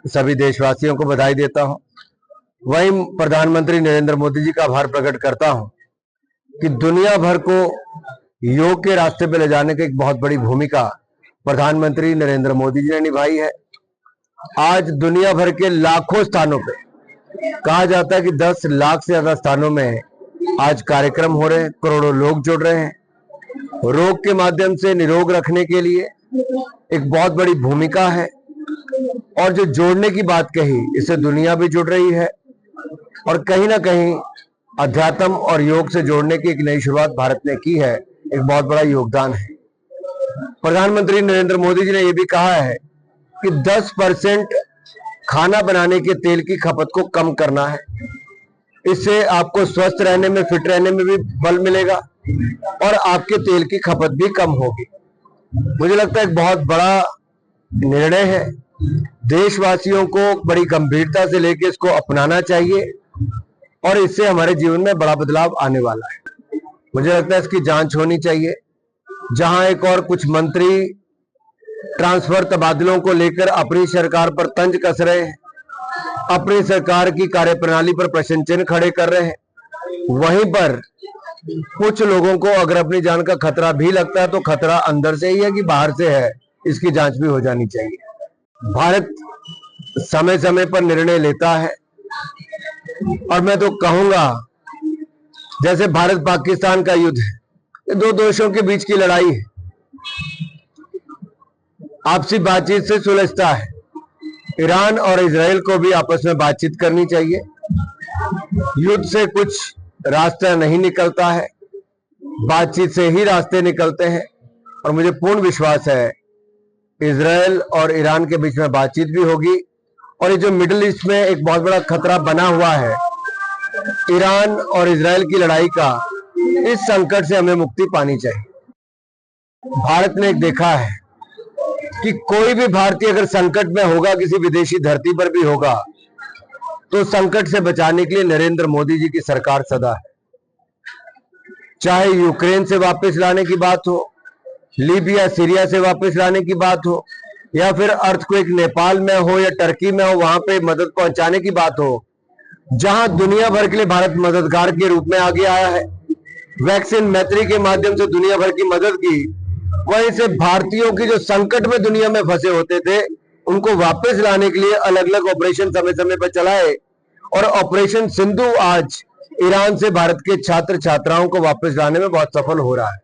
सभी देशवासियों को बधाई देता हूं। वहीं प्रधानमंत्री नरेंद्र मोदी जी का आभार प्रकट करता हूं कि दुनिया भर को योग के रास्ते पर ले जाने की एक बहुत बड़ी भूमिका प्रधानमंत्री नरेंद्र मोदी जी ने निभाई है। आज दुनिया भर के लाखों स्थानों पे कहा जाता है कि 10 लाख से ज्यादा स्थानों में आज कार्यक्रम हो रहे हैं, करोड़ों लोग जुड़ रहे हैं। रोग के माध्यम से निरोग रखने के लिए एक बहुत बड़ी भूमिका है और जो जोड़ने की बात कही, इससे दुनिया भी जुड़ रही है और कहीं ना कहीं अध्यात्म और योग से जोड़ने की एक नई शुरुआत भारत ने की है। एक बहुत बड़ा योगदान है। प्रधानमंत्री नरेंद्र मोदी जी ने यह भी कहा है कि 10% खाना बनाने के तेल की खपत को कम करना है। इससे आपको स्वस्थ रहने में, फिट रहने में भी बल मिलेगा और आपके तेल की खपत भी कम होगी। मुझे लगता है एक बहुत बड़ा निर्णय है। देशवासियों को बड़ी गंभीरता से लेकर इसको अपनाना चाहिए और इससे हमारे जीवन में बड़ा बदलाव आने वाला है। मुझे लगता है इसकी जांच होनी चाहिए। जहां एक और कुछ मंत्री ट्रांसफर तबादलों को लेकर अपनी सरकार पर तंज कस रहे हैं, अपनी सरकार की कार्यप्रणाली पर प्रश्न चिन्ह खड़े कर रहे हैं, वहीं पर कुछ लोगों को अगर अपनी जान का खतरा भी लगता है तो खतरा अंदर से ही है कि बाहर से है, इसकी जांच भी हो जानी चाहिए। भारत समय समय पर निर्णय लेता है और मैं तो कहूंगा जैसे भारत पाकिस्तान का युद्ध है, ये दो देशों के बीच की लड़ाई है, आपसी बातचीत से सुलझता है। ईरान और इजराइल को भी आपस में बातचीत करनी चाहिए। युद्ध से कुछ रास्ता नहीं निकलता है, बातचीत से ही रास्ते निकलते हैं और मुझे पूर्ण विश्वास है इजराइल और ईरान के बीच में बातचीत भी होगी। और ये जो मिडिल ईस्ट में एक बहुत बड़ा खतरा बना हुआ है, ईरान और इजराइल की लड़ाई का, इस संकट से हमें मुक्ति पानी चाहिए। भारत ने एक देखा है कि कोई भी भारतीय अगर संकट में होगा, किसी विदेशी धरती पर भी होगा, तो संकट से बचाने के लिए नरेंद्र मोदी जी की सरकार सदा है। चाहे यूक्रेन से वापस लाने की बात हो, लीबिया सीरिया से वापस लाने की बात हो, या फिर अर्थक्वेक नेपाल में हो या टर्की में हो, वहां पे मदद पहुंचाने की बात हो, जहां दुनिया भर के लिए भारत मददगार के रूप में आगे आया है। वैक्सीन मैत्री के माध्यम से दुनिया भर की मदद की, वहीं से भारतीयों की जो संकट में दुनिया में फंसे होते थे, उनको वापस लाने के लिए अलग अलग ऑपरेशन समय समय पर चलाए और ऑपरेशन सिंधु आज ईरान से भारत के छात्र छात्राओं को वापस लाने में बहुत सफल हो रहा है।